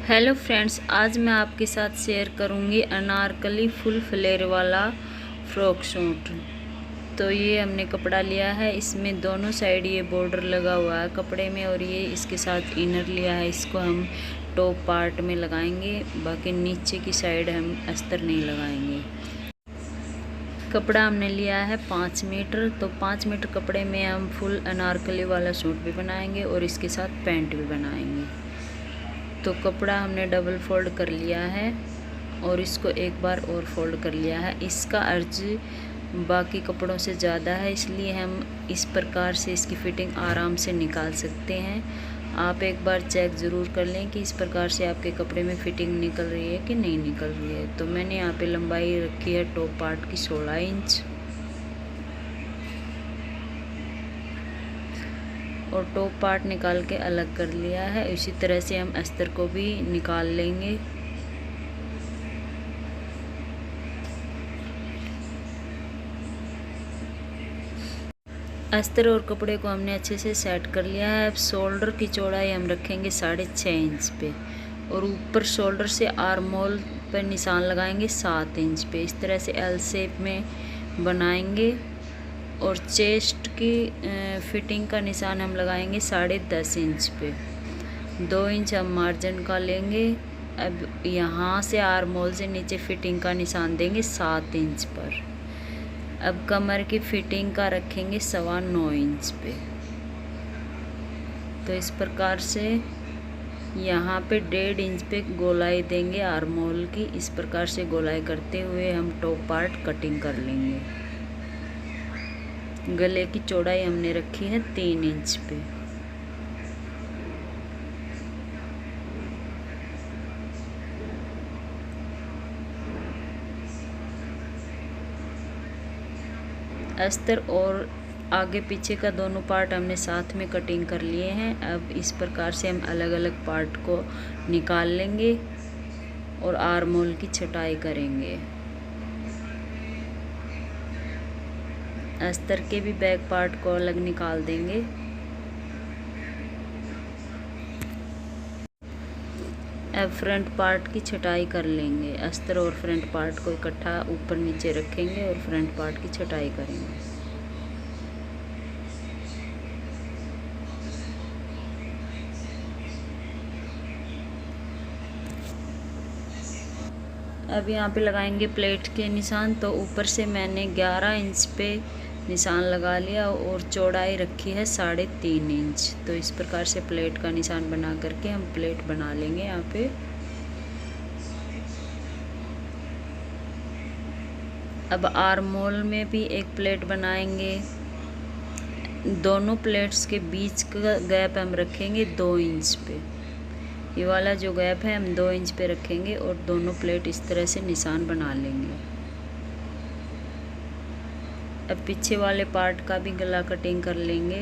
Hello friends, आज मैं आपके साथ शेयर करूंगी अनारकली फुल फ्लेयर वाला फ्रॉक सूट। तो ये हमने कपड़ा लिया है, इसमें दोनों साइड ये बॉर्डर लगा हुआ है कपड़े में और ये इसके साथ इनर लिया है। इसको हम टॉप पार्ट में लगाएंगे, बाकी नीचे की साइड हम अस्तर नहीं लगाएंगे। कपड़ा हमने लिया है 5 मीटर, तो 5 मीटर कपड़े में हम फुल अनारकली वाला सूट भी बनाएंगे और इसके साथ पैंट भी बनाएंगे। तो कपड़ा हमने डबल फोल्ड कर लिया है और इसको एक बार और फोल्ड कर लिया है। इसका अर्ज बाकी कपड़ों से ज़्यादा है, इसलिए हम इस प्रकार से इसकी फ़िटिंग आराम से निकाल सकते हैं। आप एक बार चेक ज़रूर कर लें कि इस प्रकार से आपके कपड़े में फ़िटिंग निकल रही है कि नहीं निकल रही है। तो मैंने यहाँ पे लंबाई रखी है टॉप पार्ट की 16 इंच और टॉप पार्ट निकाल के अलग कर लिया है। इसी तरह से हम अस्तर को भी निकाल लेंगे। अस्तर और कपड़े को हमने अच्छे से सेट कर लिया है। अब शोल्डर की चौड़ाई हम रखेंगे 6.5 इंच पे और ऊपर शोल्डर से आर्म होल पर निशान लगाएंगे 7 इंच पे। इस तरह से एल शेप में बनाएंगे और चेस्ट की फिटिंग का निशान हम लगाएंगे 10.5 इंच पे। 2 इंच हम मार्जिन का लेंगे। अब यहाँ से आर्म होल से नीचे फिटिंग का निशान देंगे 7 इंच पर। अब कमर की फिटिंग का रखेंगे 9.25 इंच पे। तो इस प्रकार से यहाँ पे 1.5 इंच पे गोलाई देंगे आर्म होल की। इस प्रकार से गोलाई करते हुए हम टॉप पार्ट कटिंग कर लेंगे। गले की चौड़ाई हमने रखी है 3 इंच पे। अस्तर और आगे पीछे का दोनों पार्ट हमने साथ में कटिंग कर लिए हैं। अब इस प्रकार से हम अलग अलग पार्ट को निकाल लेंगे और आर्म होल की छटाई करेंगे। अस्तर के भी बैक पार्ट को अलग निकाल देंगे। अब फ्रंट पार्ट की छटाई कर लेंगे। अस्तर और फ्रंट पार्ट को इकट्ठा ऊपर नीचे रखेंगे और फ्रंट पार्ट की छटाई करेंगे। अब यहाँ पे लगाएंगे प्लेट के निशान। तो ऊपर से मैंने 11 इंच पे निशान लगा लिया और चौड़ाई रखी है 3.5 इंच। तो इस प्रकार से प्लेट का निशान बना करके हम प्लेट बना लेंगे। यहाँ पे अब आर्म होल में भी एक प्लेट बनाएंगे। दोनों प्लेट्स के बीच का गैप हम रखेंगे 2 इंच पे। ये वाला जो गैप है हम 2 इंच पे रखेंगे और दोनों प्लेट इस तरह से निशान बना लेंगे। अब पीछे वाले पार्ट का भी गला कटिंग कर लेंगे।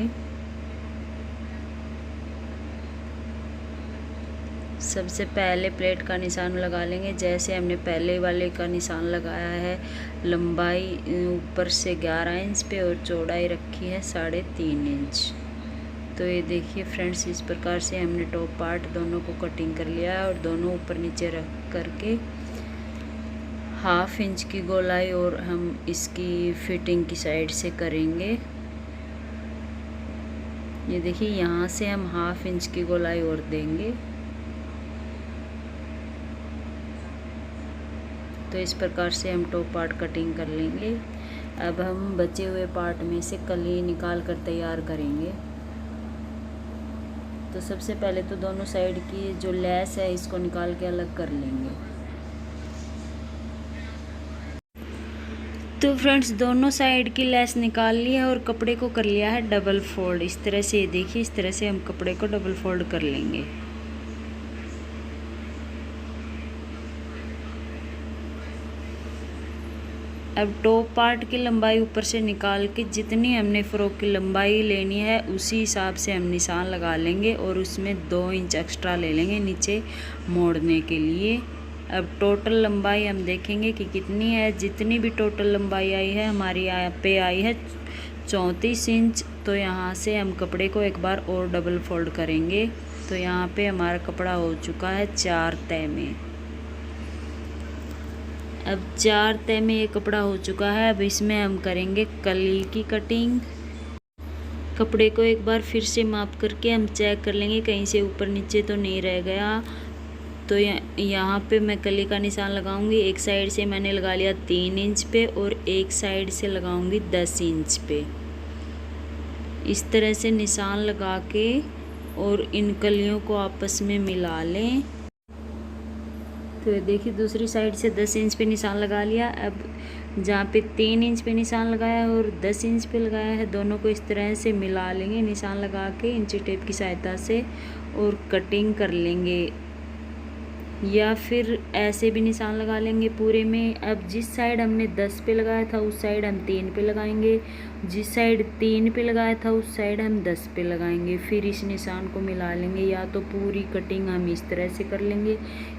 सबसे पहले प्लेट का निशान लगा लेंगे जैसे हमने पहले वाले का निशान लगाया है। लंबाई ऊपर से 11 इंच पे और चौड़ाई रखी है 3.5 इंच। तो ये देखिए फ्रेंड्स, इस प्रकार से हमने टॉप पार्ट दोनों को कटिंग कर लिया है और दोनों ऊपर नीचे रख करके 1/2 इंच की गोलाई और हम इसकी फिटिंग की साइड से करेंगे। ये देखिए, यहाँ से हम 1/2 इंच की गोलाई और देंगे। तो इस प्रकार से हम टॉप पार्ट कटिंग कर लेंगे। अब हम बचे हुए पार्ट में से कली निकाल कर तैयार करेंगे। तो सबसे पहले तो दोनों साइड की जो लेस है इसको निकाल के अलग कर लेंगे। तो फ्रेंड्स, दोनों साइड की लेस निकाल ली है और कपड़े को कर लिया है डबल फोल्ड। इस तरह से, ये देखिए, इस तरह से हम कपड़े को डबल फोल्ड कर लेंगे। अब टॉप पार्ट की लंबाई ऊपर से निकाल के जितनी हमने फ़्रॉक की लंबाई लेनी है उसी हिसाब से हम निशान लगा लेंगे और उसमें 2 इंच एक्स्ट्रा ले लेंगे नीचे मोड़ने के लिए। अब टोटल लंबाई हम देखेंगे कि कितनी है। जितनी भी टोटल लंबाई आई है हमारी यहाँ पे आई है 34 इंच। तो यहाँ से हम कपड़े को एक बार और डबल फोल्ड करेंगे तो यहाँ पे हमारा कपड़ा हो चुका है 4 तह में। अब 4 तह में ये कपड़ा हो चुका है। अब इसमें हम करेंगे कली की कटिंग। कपड़े को एक बार फिर से माप करके हम चेक कर लेंगे कहीं से ऊपर नीचे तो नहीं रह गया। तो यहाँ पे मैं कली का निशान लगाऊंगी। एक साइड से मैंने लगा लिया 3 इंच पे और एक साइड से लगाऊंगी 10 इंच पे। इस तरह से निशान लगा के और इन कलियों को आपस में मिला लें। तो देखिए दूसरी साइड से 10 इंच पे निशान लगा लिया। अब जहाँ पे 3 इंच पे निशान लगाया है और 10 इंच पे लगाया है, दोनों को इस तरह से मिला लेंगे निशान लगा के इंची टेप की सहायता से और कटिंग कर लेंगे, या फिर ऐसे भी निशान लगा लेंगे पूरे में। अब जिस साइड हमने 10 पे लगाया था उस साइड हम 3 पे लगाएंगे, जिस साइड 3 पे लगाया था उस साइड हम 10 पे लगाएंगे। फिर इस निशान को मिला लेंगे। या तो पूरी कटिंग हम इस तरह से कर लेंगे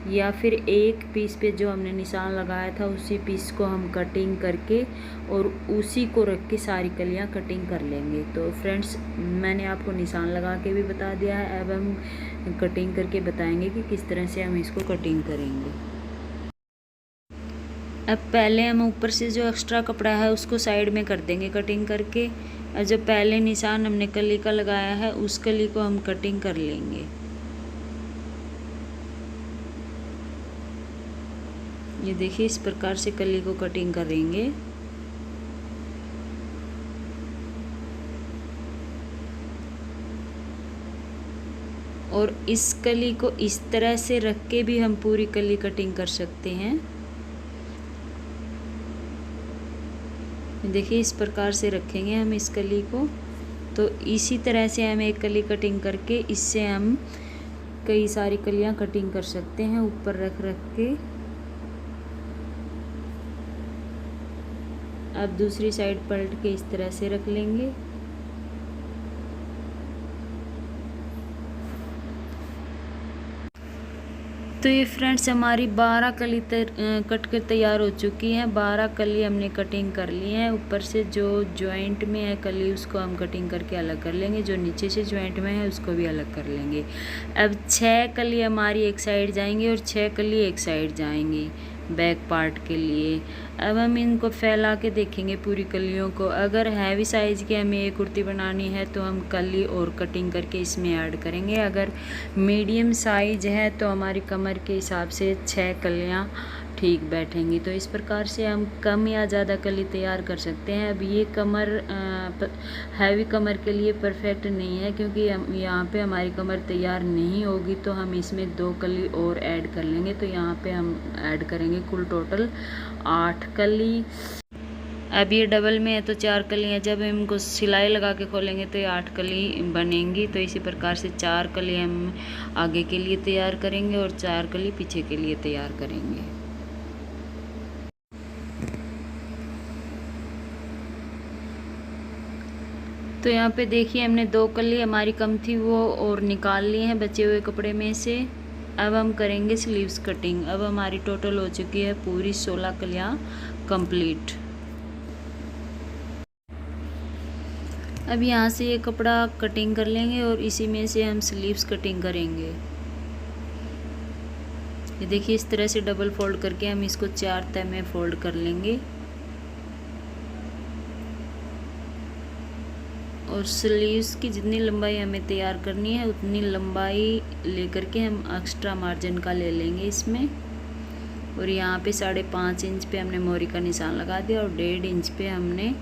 या फिर एक पीस पे जो हमने निशान लगाया था उसी पीस को हम कटिंग करके और उसी को रख के सारी कलियां कटिंग कर लेंगे। तो फ्रेंड्स मैंने आपको निशान लगा के भी बता दिया है। अब हम कटिंग करके बताएंगे कि किस तरह से हम इसको कटिंग करेंगे। अब पहले हम ऊपर से जो एक्स्ट्रा कपड़ा है उसको साइड में कर देंगे कटिंग करके। और जो पहले निशान हमने कली का लगाया है उस कली को हम कटिंग कर लेंगे। ये देखिए इस प्रकार से कली को कटिंग करेंगे। और इस कली को इस तरह से रख के भी हम पूरी कली कटिंग कर सकते हैं। देखिए इस प्रकार से रखेंगे हम इस कली को। तो इसी तरह से हम एक कली कटिंग करके इससे हम कई सारी कलियां कटिंग कर सकते हैं ऊपर रख रख के। अब दूसरी साइड पलट के इस तरह से रख लेंगे। तो ये फ्रेंड्स हमारी 12 कली कट कर तैयार हो चुकी हैं। 12 कली हमने कटिंग कर ली है। ऊपर से जो जॉइंट में है कली उसको हम कटिंग करके अलग कर लेंगे, जो नीचे से जॉइंट में है उसको भी अलग कर लेंगे। अब 6 कली हमारी एक साइड जाएंगी और 6 कली एक साइड जाएंगी बैक पार्ट के लिए। अब हम इनको फैला के देखेंगे पूरी कलियों को। अगर हैवी साइज़ की हमें ये कुर्ती बनानी है तो हम कली और कटिंग करके इसमें ऐड करेंगे। अगर मीडियम साइज है तो हमारी कमर के हिसाब से 6 कलियां ठीक बैठेंगी। तो इस प्रकार से हम कम या ज़्यादा कली तैयार कर सकते हैं। अब ये कमर हैवी कमर के लिए परफेक्ट नहीं है, क्योंकि यहाँ पे हमारी कमर तैयार नहीं होगी तो हम इसमें 2 कली और ऐड कर लेंगे। तो यहाँ पे हम ऐड करेंगे कुल टोटल 8 कली। अब ये डबल में है तो 4 कलियाँ, जब हम इनको सिलाई लगा के खोलेंगे तो ये 8 कली बनेंगी। तो इसी प्रकार से 4 कली हम आगे के लिए तैयार करेंगे और 4 कली पीछे के लिए तैयार करेंगे। तो यहाँ पे देखिए हमने 2 कली हमारी कम थी वो और निकाल ली हैं बचे हुए कपड़े में से। अब हम करेंगे स्लीव्स कटिंग। अब हमारी टोटल हो चुकी है पूरी 16 कलियाँ कंप्लीट। अब यहाँ से ये कपड़ा कटिंग कर लेंगे और इसी में से हम स्लीव्स कटिंग करेंगे। ये देखिए इस तरह से डबल फोल्ड करके हम इसको 4 तह में फोल्ड कर लेंगे और स्लीव्स की जितनी लंबाई हमें तैयार करनी है उतनी लंबाई लेकर के हम एक्स्ट्रा मार्जिन का ले लेंगे इसमें। और यहाँ पे 5.5 इंच पे हमने मोरी का निशान लगा दिया और 1.5 इंच पे हमने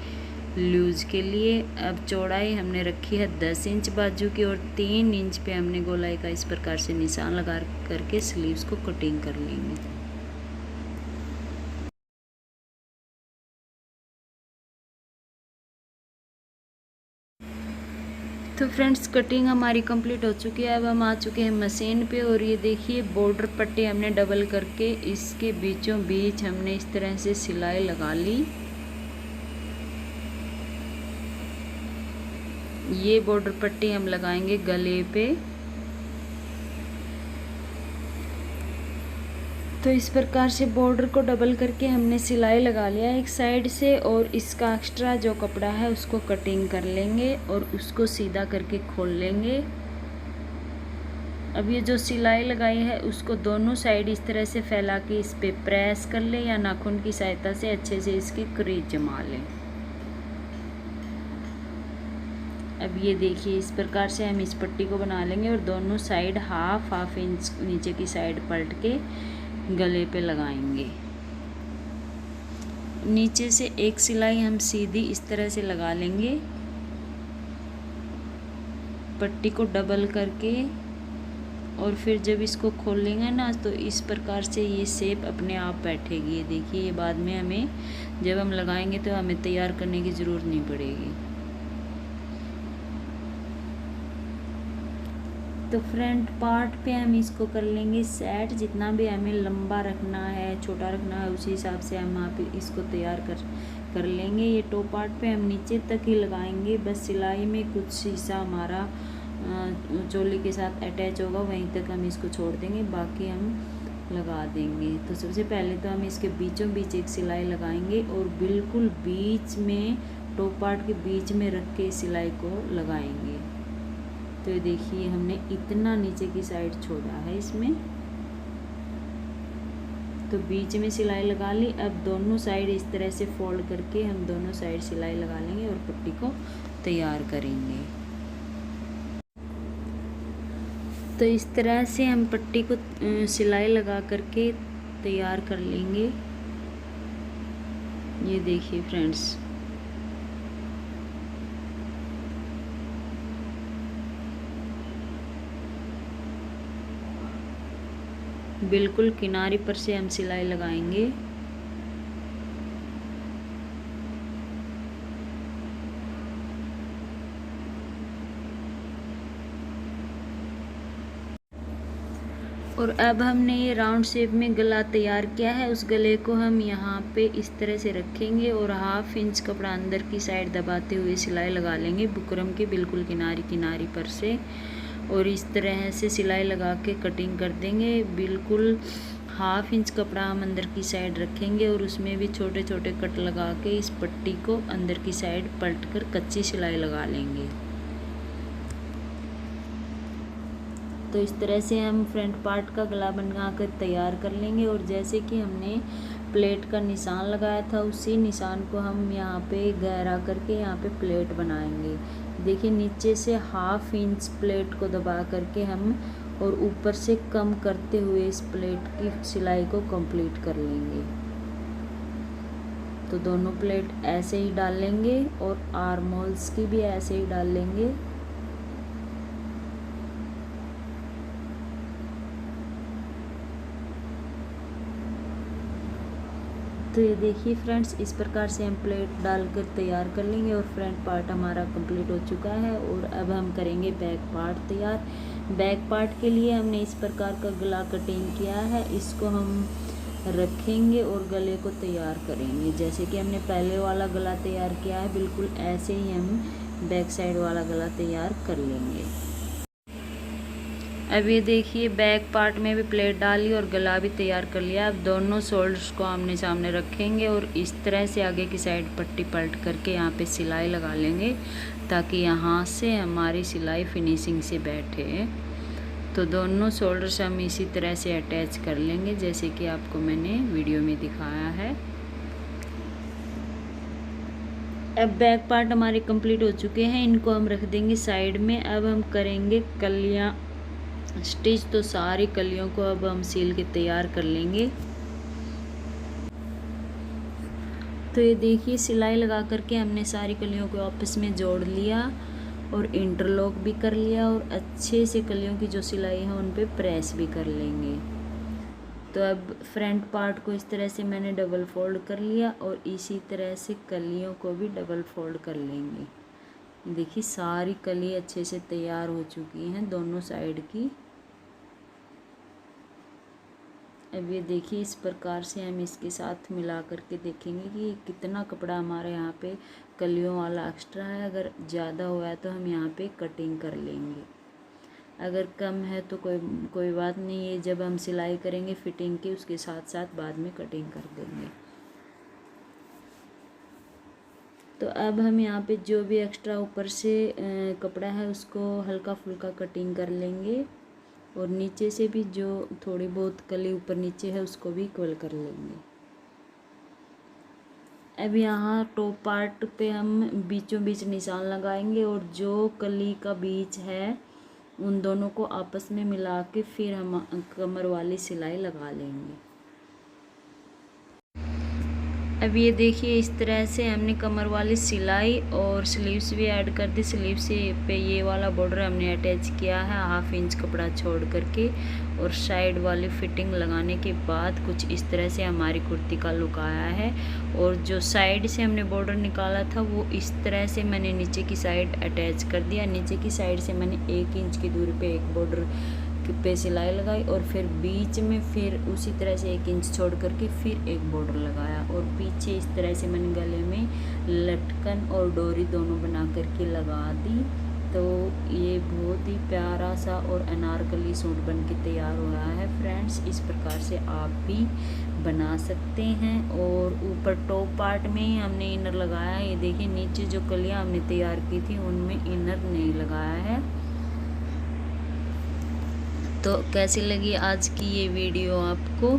लूज के लिए। अब चौड़ाई हमने रखी है 10 इंच बाजू की और 3 इंच पे हमने गोलाई का इस प्रकार से निशान लगा करके स्लीव्स को कटिंग कर लेंगे। तो फ्रेंड्स कटिंग हमारी कंप्लीट हो चुकी है। अब हम आ चुके हैं मशीन पे और ये देखिए बॉर्डर पट्टी हमने डबल करके इसके बीचों बीच हमने इस तरह से सिलाई लगा ली। ये बॉर्डर पट्टी हम लगाएंगे गले पे। तो इस प्रकार से बॉर्डर को डबल करके हमने सिलाई लगा लिया एक साइड से और इसका एक्स्ट्रा जो कपड़ा है उसको कटिंग कर लेंगे और उसको सीधा करके खोल लेंगे। अब ये जो सिलाई लगाई है उसको दोनों साइड इस तरह से फैला के इस पे प्रेस कर लें या नाखून की सहायता से अच्छे से इसकी क्रीज जमा लें। अब ये देखिए इस प्रकार से हम इस पट्टी को बना लेंगे और दोनों साइड हाफ इंच नीचे की साइड पलट के गले पे लगाएंगे। नीचे से एक सिलाई हम सीधी इस तरह से लगा लेंगे, पट्टी को डबल करके, और फिर जब इसको खोलेंगे ना तो इस प्रकार से ये शेप अपने आप बैठेगी। ये देखिए, ये बाद में हमें जब हम लगाएंगे तो हमें तैयार करने की ज़रूरत नहीं पड़ेगी। तो फ्रंट पार्ट पे हम इसको कर लेंगे सेट। जितना भी हमें लंबा रखना है, छोटा रखना है, उसी हिसाब से हम आप इसको तैयार कर लेंगे। ये टॉप पार्ट पे हम नीचे तक ही लगाएंगे, बस सिलाई में कुछ हिस्सा हमारा चोली के साथ अटैच होगा, वहीं तक हम इसको छोड़ देंगे, बाकी हम लगा देंगे। तो सबसे पहले तो हम इसके बीचों बीच एक सिलाई लगाएंगे और बिल्कुल बीच में, टॉप पार्ट के बीच में रख के सिलाई को लगाएंगे। तो ये देखिए हमने इतना नीचे की साइड छोड़ा है इसमें, तो बीच में सिलाई लगा ली। अब दोनों साइड इस तरह से फोल्ड करके हम दोनों साइड सिलाई लगा लेंगे और पट्टी को तैयार करेंगे। तो इस तरह से हम पट्टी को सिलाई लगा करके तैयार कर लेंगे। ये देखिए फ्रेंड्स, बिल्कुल किनारे पर से हम सिलाई लगाएंगे। और अब हमने ये राउंड शेप में गला तैयार किया है, उस गले को हम यहाँ पे इस तरह से रखेंगे और हाफ इंच कपड़ा अंदर की साइड दबाते हुए सिलाई लगा लेंगे बुकरम के बिल्कुल किनारी पर से, और इस तरह से सिलाई लगा के कटिंग कर देंगे। बिल्कुल हाफ इंच कपड़ा हम अंदर की साइड रखेंगे और उसमें भी छोटे छोटे कट लगा के इस पट्टी को अंदर की साइड पलट कर कच्ची सिलाई लगा लेंगे। तो इस तरह से हम फ्रंट पार्ट का गला बना कर तैयार कर लेंगे। और जैसे कि हमने प्लेट का निशान लगाया था, उसी निशान को हम यहाँ पे गहरा करके यहाँ पे प्लेट बनाएंगे। देखिए नीचे से हाफ इंच प्लेट को दबा करके हम और ऊपर से कम करते हुए इस प्लेट की सिलाई को कंप्लीट कर लेंगे। तो दोनों प्लेट ऐसे ही डाल लेंगे और आर्म होल्स की भी ऐसे ही डाल लेंगे। तो ये देखिए फ्रेंड्स, इस प्रकार से हम प्लेट डालकर तैयार कर लेंगे और फ्रंट पार्ट हमारा कंप्लीट हो चुका है। और अब हम करेंगे बैक पार्ट तैयार। बैक पार्ट के लिए हमने इस प्रकार का गला कटिंग किया है, इसको हम रखेंगे और गले को तैयार करेंगे। जैसे कि हमने पहले वाला गला तैयार किया है, बिल्कुल ऐसे ही हम बैक साइड वाला गला तैयार कर लेंगे। अब ये देखिए बैक पार्ट में भी प्लेट डाली और गला भी तैयार कर लिया। अब दोनों शोल्डर्स को आमने सामने रखेंगे और इस तरह से आगे की साइड पट्टी पलट करके यहाँ पे सिलाई लगा लेंगे, ताकि यहाँ से हमारी सिलाई फिनिशिंग से बैठे। तो दोनों शोल्डर्स हम इसी तरह से अटैच कर लेंगे, जैसे कि आपको मैंने वीडियो में दिखाया है। अब बैक पार्ट हमारे कंप्लीट हो चुके हैं, इनको हम रख देंगे साइड में। अब हम करेंगे कलियाँ स्टिच। तो सारी कलियों को अब हम सील के तैयार कर लेंगे। तो ये देखिए सिलाई लगा करके हमने सारी कलियों को आपस में जोड़ लिया और इंटरलॉक भी कर लिया, और अच्छे से कलियों की जो सिलाई है उन पे प्रेस भी कर लेंगे। तो अब फ्रंट पार्ट को इस तरह से मैंने डबल फोल्ड कर लिया और इसी तरह से कलियों को भी डबल फोल्ड कर लेंगे। देखिए सारी कली अच्छे से तैयार हो चुकी हैं दोनों साइड की। अब ये देखिए इस प्रकार से हम इसके साथ मिला करके देखेंगे कि कितना कपड़ा हमारे यहाँ पे कलियों वाला एक्स्ट्रा है। अगर ज़्यादा हुआ है तो हम यहाँ पे कटिंग कर लेंगे, अगर कम है तो कोई बात नहीं है। जब हम सिलाई करेंगे फिटिंग की, उसके साथ साथ बाद में कटिंग कर देंगे। तो अब हम यहाँ पे जो भी एक्स्ट्रा ऊपर से कपड़ा है उसको हल्का फुल्का कटिंग कर लेंगे और नीचे से भी जो थोड़ी बहुत कली ऊपर नीचे है उसको भी इक्वल कर लेंगे। अब यहाँ टॉप पार्ट पे हम बीचों बीच निशान लगाएंगे और जो कली का बीच है उन दोनों को आपस में मिला के फिर हम कमर वाली सिलाई लगा लेंगे। अब ये देखिए इस तरह से हमने कमर वाली सिलाई और स्लीव्स भी ऐड कर दी। स्लीव्स पे ये वाला बॉर्डर हमने अटैच किया है 1/2 इंच कपड़ा छोड़ करके, और साइड वाली फिटिंग लगाने के बाद कुछ इस तरह से हमारी कुर्ती का लुक आया है। और जो साइड से हमने बॉर्डर निकाला था वो इस तरह से मैंने नीचे की साइड अटैच कर दिया। नीचे की साइड से मैंने 1 इंच की दूरी पे एक बॉर्डर पे सिलाई लगाई और फिर बीच में फिर उसी तरह से 1 इंच छोड़ करके फिर एक बॉर्डर लगाया, और पीछे इस तरह से मैंने गले में लटकन और डोरी दोनों बना करके लगा दी। तो ये बहुत ही प्यारा सा और अनारकली सूट बन के तैयार हो रहा है फ्रेंड्स। इस प्रकार से आप भी बना सकते हैं। और ऊपर टॉप पार्ट में ही हमने इनर लगाया है। ये देखिए नीचे जो कलियाँ हमने तैयार की थी उनमें इनर नहीं लगाया है। तो कैसी लगी आज की ये वीडियो आपको?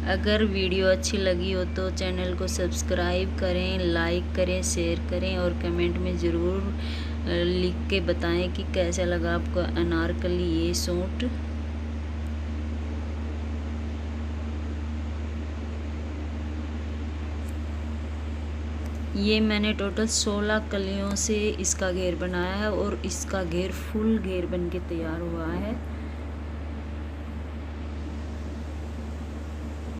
अगर वीडियो अच्छी लगी हो तो चैनल को सब्सक्राइब करें, लाइक करें, शेयर करें और कमेंट में ज़रूर लिख के बताएं कि कैसा लगा आपको अनारकली ये सूट। ये मैंने टोटल 16 कलियों से इसका घेर बनाया है और इसका घेर फुल घेर बन के तैयार हुआ है।